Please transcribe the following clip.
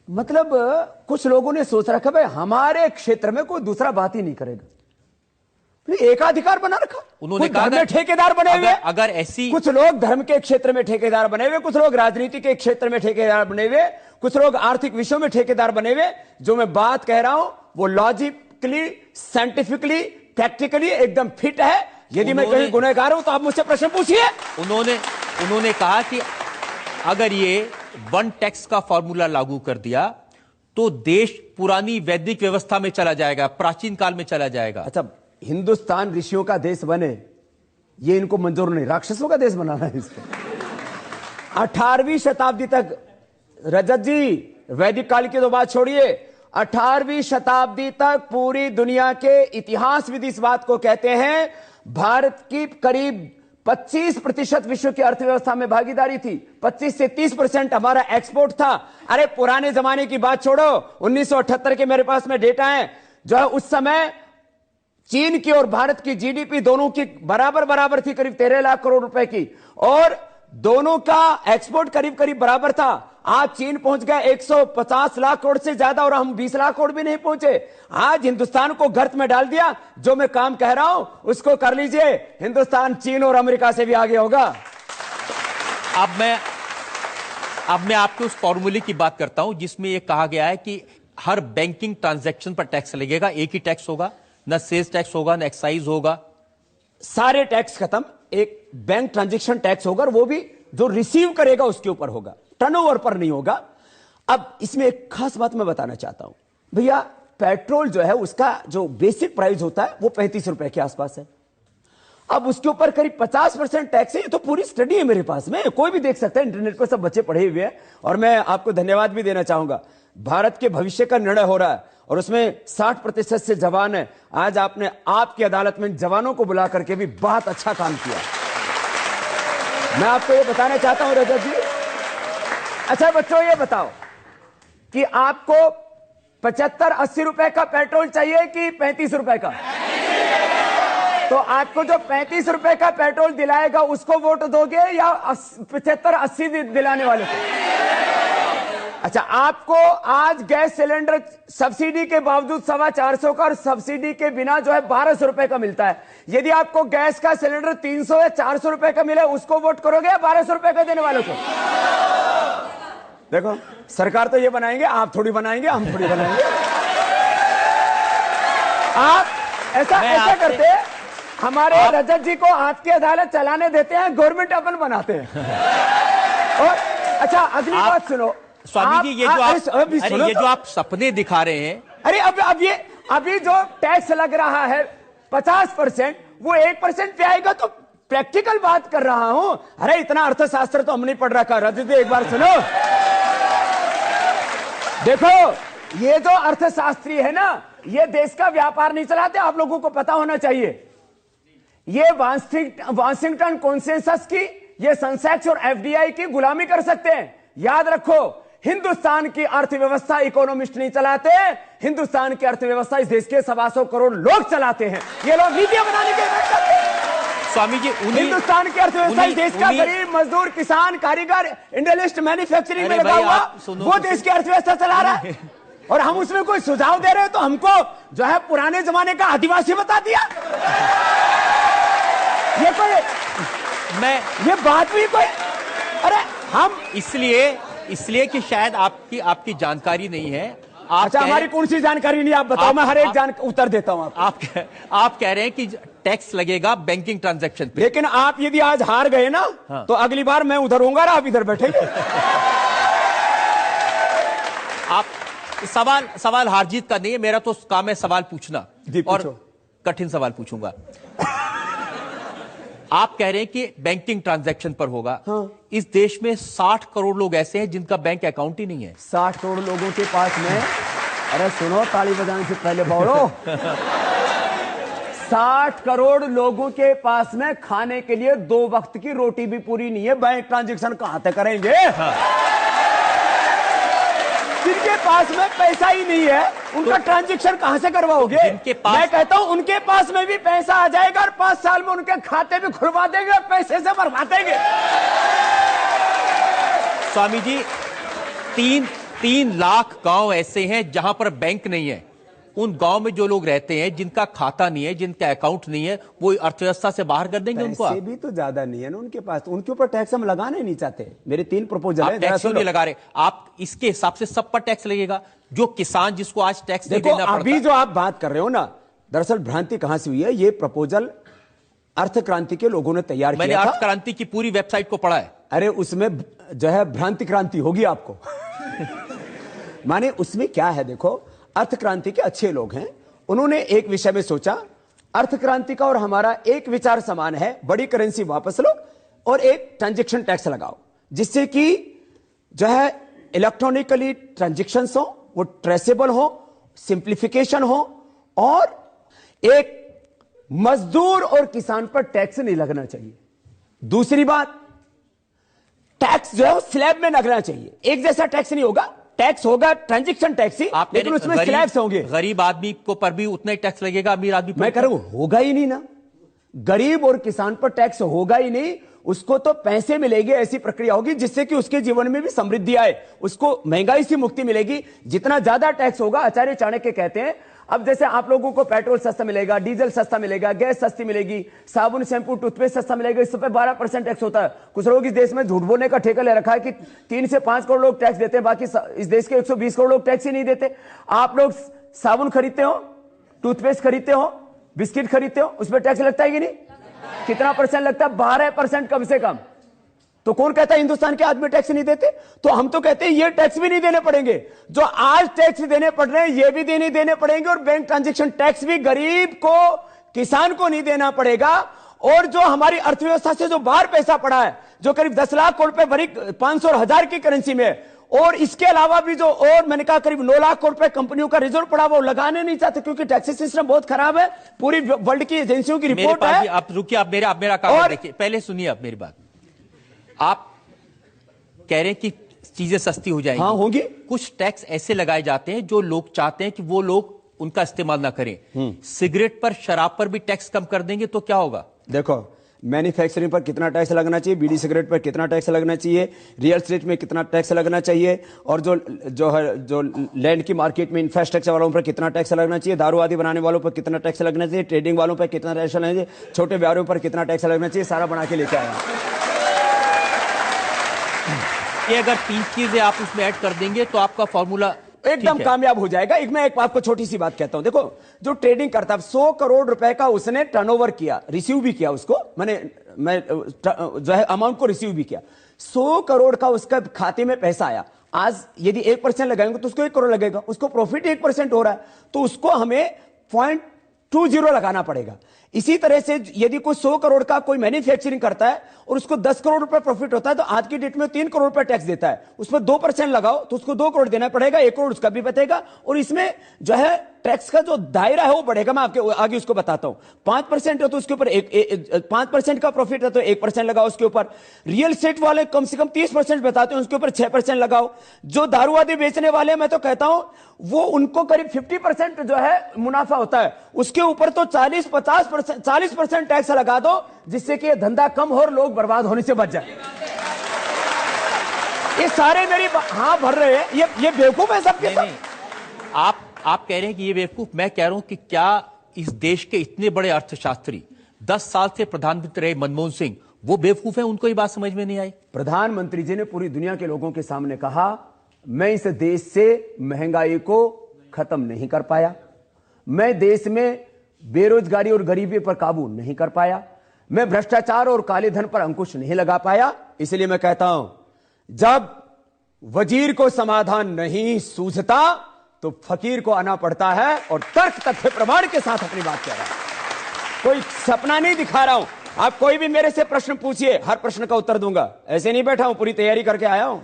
मतलब कुछ लोगों ने सोच रखा भाई हमारे क्षेत्र में कोई दूसरा बात ही नहीं करेगा, एकाधिकार बना रखा। उन्होंने कहा धर्म में ठेकेदार बने हुए, अगर ऐसी कुछ लोग धर्म के क्षेत्र में ठेकेदार बने हुए, कुछ लोग राजनीति के क्षेत्र में ठेकेदार बने हुए, कुछ लोग आर्थिक विषयों में ठेकेदार बने हुए। जो मैं बात कह रहा हूं वो लॉजिकली, साइंटिफिकली, प्रैक्टिकली एकदम फिट है। यदि मैं कहीं गुनहगार हूं तो आप मुझसे प्रश्न पूछिए। उन्होंने कहा कि अगर ये वन टैक्स का फॉर्मूला लागू कर दिया तो देश पुरानी वैदिक व्यवस्था में चला जाएगा, प्राचीन काल में चला जाएगा। अच्छा, हिंदुस्तान ऋषियों का देश बने ये इनको मंजूर नहीं, राक्षसों का देश बनाना है इसको। 18वीं शताब्दी तक, रजत जी वैदिक काल की तो बात छोड़िए, 18वीं शताब्दी तक पूरी दुनिया के इतिहासविद इस बात को कहते हैं भारत की करीब 25% विश्व की अर्थव्यवस्था में भागीदारी थी। 25 से 30% हमारा एक्सपोर्ट था। अरे पुराने जमाने की बात छोड़ो, 1978 के मेरे पास में डेटा है, जो है उस समय चीन की और भारत की जीडीपी दोनों की बराबर थी, करीब 13 लाख करोड़ रुपए की, और दोनों का एक्सपोर्ट करीब बराबर था। आज चीन पहुंच गया 150 लाख करोड़ से ज्यादा और हम 20 लाख करोड़ भी नहीं पहुंचे। आज हिंदुस्तान को गर्त में डाल दिया। जो मैं काम कह रहा हूं उसको कर लीजिए, हिंदुस्तान चीन और अमेरिका से भी आगे होगा। अब मैं आपके उस फॉर्मूले की बात करता हूं जिसमें यह कहा गया है कि हर बैंकिंग ट्रांजैक्शन पर टैक्स लगेगा, एक ही टैक्स होगा, न सेल्स टैक्स होगा, न एक्साइज होगा, सारे टैक्स खत्म, एक बैंक ट्रांजैक्शन टैक्स होगा, और वो भी जो रिसीव करेगा उसके ऊपर होगा, टर्नओवर पर नहीं होगा। अब इसमें एक खास बात मैं बताना चाहता हूं भैया, पेट्रोल जो है उसका जो बेसिक प्राइस होता है वो 35 रुपए के आसपास है। अब उसके ऊपर करीब 50% टैक्स है। ये तो पूरी स्टडी है मेरे पास में, कोई भी देख सकता है, इंटरनेट पर सब बच्चे पढ़े हुए हैं। और मैं आपको धन्यवाद भी देना चाहूंगा, भारत के भविष्य का निर्णय हो रहा है और उसमें 60% से जवान है। आज आपने आपकी अदालत में जवानों को बुला करके भी बहुत अच्छा काम किया। मैं आपको ये बताना चाहता हूं रजत जी। अच्छा बच्चों, ये बताओ कि आपको 75-80 रुपए का पेट्रोल चाहिए कि 35 रुपए का? तो आपको जो 35 रुपए का पेट्रोल दिलाएगा उसको वोट दोगे या 75-80 दिलाने वाले को? अच्छा, आपको आज गैस सिलेंडर सब्सिडी के बावजूद 425 का और सब्सिडी के बिना जो है 1200 रुपए का मिलता है। यदि आपको गैस का सिलेंडर 300 या 400 रुपए का मिले उसको वोट करोगे या 1200 रुपए का देने वालों को? देखो, सरकार तो ये बनाएंगे, आप थोड़ी बनाएंगे, हम थोड़ी बनाएंगे। आप ऐसा करते हैं, हमारे रजत जी को आपकी अदालत चलाने देते हैं, गवर्नमेंट अपन बनाते हैं। और अच्छा, अगली बात सुनो स्वामी जी, ये जो आप सपने दिखा रहे हैं, अरे अभी जो टैक्स लग रहा है 50%, वो 1% पे आएगा। तो प्रैक्टिकल बात कर रहा हूं। अरे इतना अर्थशास्त्र तो हम नहीं पढ़ रखा। रजत जी एक बार सुनो, देखो ये जो अर्थशास्त्री है ना, ये देश का व्यापार नहीं चलाते, आप लोगों को पता होना चाहिए। ये वाशिंगटन कॉन्सेंसस की, ये सेंसेक्स और एफडीआई की गुलामी कर सकते हैं। याद रखो, हिंदुस्तान की अर्थव्यवस्था इकोनॉमिस्ट नहीं चलाते, हिंदुस्तान की अर्थव्यवस्था इस देश के 125 करोड़ लोग चलाते हैं। ये लोग नीतियां बनाने के लिए करते हैं। स्वामी जी, हिंदुस्तान की अर्थव्यवस्था इस देश का गरीब मजदूर, किसान, कारीगर, इंडस्ट्रियलिस्ट, मैन्युफैक्चरिंग में लगा हुआ, वो देश की अर्थव्यवस्था चला रहा है। और हम उसमें कोई सुझाव दे रहे हैं तो हमको जो है पुराने जमाने का आदिवासी बता दिया। ये बात भी कोई, अरे हम इसलिए कि शायद आपकी जानकारी नहीं है। अच्छा, हमारी कौन सी जानकारी नहीं, आप बताओ, मैं हर एक उत्तर देता हूं। आप कह रहे हैं कि टैक्स लगेगा बैंकिंग ट्रांजैक्शन पे, लेकिन आप यदि आज हार गए ना, हाँ, तो अगली बार मैं उधर होऊंगा और आप इधर बैठेंगे। आप सवाल हार जीत का नहीं है, मेरा तो काम है सवाल पूछना, और कठिन सवाल पूछूंगा। आप कह रहे हैं कि बैंकिंग ट्रांजैक्शन पर होगा। हाँ। इस देश में 60 करोड़ लोग ऐसे हैं जिनका बैंक अकाउंट ही नहीं है। 60 करोड़ लोगों के पास में, अरे सुनो, ताली बजाने से पहले बोलो। 60 करोड़ लोगों के पास में खाने के लिए 2 वक्त की रोटी भी पूरी नहीं है। बैंक ट्रांजैक्शन कहां तक करेंगे? हाँ। जिनके पास में पैसा ही नहीं है उनका ट्रांजैक्शन कहां से करवाओगे? मैं कहता हूं उनके पास में भी पैसा आ जाएगा और 5 साल में उनके खाते भी खुलवा देंगे और पैसे से भरवा देंगे। स्वामी जी, 3 लाख गांव ऐसे हैं जहां पर बैंक नहीं है। उन गांव में जो लोग रहते हैं, जिनका खाता नहीं है, जिनका अकाउंट नहीं है, वो अर्थव्यवस्था से बाहर कर देंगे उनको। पैसे भी तो ज्यादा नहीं है ना उनके पास, उनके ऊपर टैक्स हम लगाना नहीं चाहते। मेरे 3 प्रपोजल है। टैक्स नहीं लगा रहे आप, इसके हिसाब से सब पर टैक्स लगेगा। जो किसान जिसको आज टैक्स नहीं देना पड़ता। अभी जो आप बात कर रहे हो ना, दरअसल भ्रांति कहां से हुई है? ये प्रपोजल अर्थ क्रांति के लोगों ने तैयार किया था। मैंने अर्थ क्रांति की पूरी वेबसाइट को पढ़ा है। अरे उसमें जो है भ्रांति क्रांति होगी आपको। माने उसमें क्या है, देखो अर्थ क्रांति के अच्छे लोग हैं, उन्होंने एक विषय में सोचा, अर्थ क्रांति का और हमारा एक विचार समान है, बड़ी करेंसी वापस लो और एक ट्रांजैक्शन टैक्स लगाओ, जिससे कि जो है इलेक्ट्रॉनिकली ट्रांजैक्शंस हो, वो ट्रेसेबल हो, सिंप्लीफिकेशन हो, और एक मजदूर और किसान पर टैक्स नहीं लगना चाहिए। दूसरी बात, टैक्स जो है वो स्लैब में लगना चाहिए। एक जैसा टैक्स नहीं होगा, टैक्स होगा ट्रांजैक्शन टैक्स ही, लेकिन उसमें स्लैब्स होंगे। गरीब आदमी को पर भी उतना ही टैक्स लगेगा, अमीर आदमी पर। मैं कह रहा हूं होगा ही नहीं ना, गरीब और किसान पर टैक्स होगा ही नहीं। उसको तो पैसे मिलेंगे, ऐसी प्रक्रिया होगी जिससे कि उसके जीवन में भी समृद्धि आए, उसको महंगाई से मुक्ति मिलेगी। जितना ज्यादा टैक्स होगा, आचार्य चाणक्य कहते हैं, अब जैसे आप लोगों को पेट्रोल सस्ता मिलेगा, डीजल सस्ता मिलेगा, गैस सस्ती मिलेगी, साबुन शैंपू टूथपेस्ट सस्ता मिलेगा, इस पे 12% टैक्स होता है। कुछ लोग इस देश में झूठ बोलने का ठेका ले रखा है कि 3 से 5 करोड़ लोग टैक्स देते हैं, बाकी इस देश के 120 करोड़ लोग टैक्स ही नहीं देते। आप लोग साबुन खरीदते हो, टूथपेस्ट खरीदते हो, बिस्किट खरीदते हो, उस पर टैक्स लगता है कि नहीं? कितना परसेंट लगता है? 12% कम से कम। तो कौन कहता है हिंदुस्तान के आदमी टैक्स नहीं देते? तो हम तो कहते हैं ये टैक्स भी नहीं देने पड़ेंगे, जो आज टैक्स देने पड़ रहे हैं ये भी देने पड़ेंगे, और बैंक ट्रांजैक्शन टैक्स भी गरीब को, किसान को नहीं देना पड़ेगा। और जो हमारी अर्थव्यवस्था से जो बाहर पैसा पड़ा है, जो करीब 10 लाख करोड़ रुपए भरी 500 और 1000 की करेंसी में, और इसके अलावा भी जो और मैंने कहा करीब 9 लाख करोड़ रुपए कंपनियों का रिजर्व पड़ा, वो लगाने नहीं चाहते क्योंकि टैक्स सिस्टम बहुत खराब है। पूरी वर्ल्ड की एजेंसियों की रिपोर्ट है। आप रुकिए, आप मेरा काम देखिए, पहले सुनिए आप मेरी बात। आप कह रहे हैं कि चीजें सस्ती हो जाएंगी। हाँ, होंगी। कुछ टैक्स ऐसे लगाए जाते हैं जो लोग चाहते हैं कि वो लोग उनका इस्तेमाल ना करें। सिगरेट पर, शराब पर भी टैक्स कम कर देंगे तो क्या होगा? देखो, मैन्युफैक्चरिंग पर कितना टैक्स लगना चाहिए, बीड़ी सिगरेट पर कितना टैक्स लगना चाहिए, रियल एस्टेट में कितना टैक्स लगना चाहिए, और जो लैंड की मार्केट में इंफ्रास्ट्रक्चर वालों पर कितना टैक्स लगना चाहिए, दारू आदि बनाने वालों पर कितना टैक्स लगना चाहिए, ट्रेडिंग वालों पर कितना टैक्स लगना चाहिए, छोटे व्यापारियों पर कितना टैक्स लगना चाहिए, सारा बना के लेके आया। ये अगर 3 चीजें आप उसमें ऐड कर देंगे तो आपका फॉर्मूला एकदम कामयाब हो जाएगा। मैं एक आपको छोटी सी बात कहता हूं, देखो जो ट्रेडिंग करता है, 100 करोड़ रुपए का उसने टर्नओवर किया, रिसीव भी किया उसको, मैं जो है अमाउंट को रिसीव भी किया, 100 करोड़ का उसका खाते में पैसा आया। आज यदि 1% लगाएंगे तो उसको 1 करोड़ लगेगा, उसको प्रॉफिट 1% हो रहा है, तो उसको हमें 0.20 लगाना पड़ेगा। इसी तरह से यदि कोई 100 करोड़ का कोई मैन्युफैक्चरिंग करता है और उसको 10 करोड़ रुपए प्रॉफिट होता है, तो आज की डेट में 3 करोड़ रुपए टैक्स देता है, उसमें 2% लगाओ तो उसको 2 करोड़ देना पड़ेगा, 1 करोड़ उसका भी बचेगा। और इसमें जो है टैक्स का जो दायरा है वो बढ़ेगा। मैं आपके आगे उसको बताता हूं। 5% है तो उसके ऊपर 5% का प्रॉफिट है तो 1% लगाओ उसके ऊपर। रियल एस्टेट वाले कम से कम 30% बताते हैं, उसके ऊपर 6% लगाओ। जो दारू आदि बेचने वाले, मैं तो कहता हूं वो उनको करीब 50% जो है मुनाफा होता है, उसके ऊपर तो 40% टैक्स लगा दो, जिससे कि धंधा कम हो और लोग बर्बाद होने से बच जाए। ये सारे मेरी हाँ भर रहे हैं, ये बेवकूफ है सबके सब। आप कह रहे हैं कि ये बेवकूफ, मैं कह रहा हूं कि क्या इस देश के इतने बड़े अर्थशास्त्री 10 साल से प्रधानमंत्री रहे मनमोहन सिंह, वो बेवकूफ है? उनको ये बात समझ में नहीं आई? प्रधानमंत्री जी ने पूरी दुनिया के लोगों के सामने कहा, मैं इस देश से महंगाई को खत्म नहीं कर पाया, मैं देश में बेरोजगारी और गरीबी पर काबू नहीं कर पाया, मैं भ्रष्टाचार और काले धन पर अंकुश नहीं लगा पाया। इसलिए मैं कहता हूं, जब वजीर को समाधान नहीं सूझता तो फकीर को आना पड़ता है, और तर्क तथ्य प्रमाण के साथ अपनी बात कह रहा हूं। कोई सपना नहीं दिखा रहा हूं। आप कोई भी मेरे से प्रश्न पूछिए, हर प्रश्न का उत्तर दूंगा। ऐसे नहीं बैठा हूं, पूरी तैयारी करके आया हूं।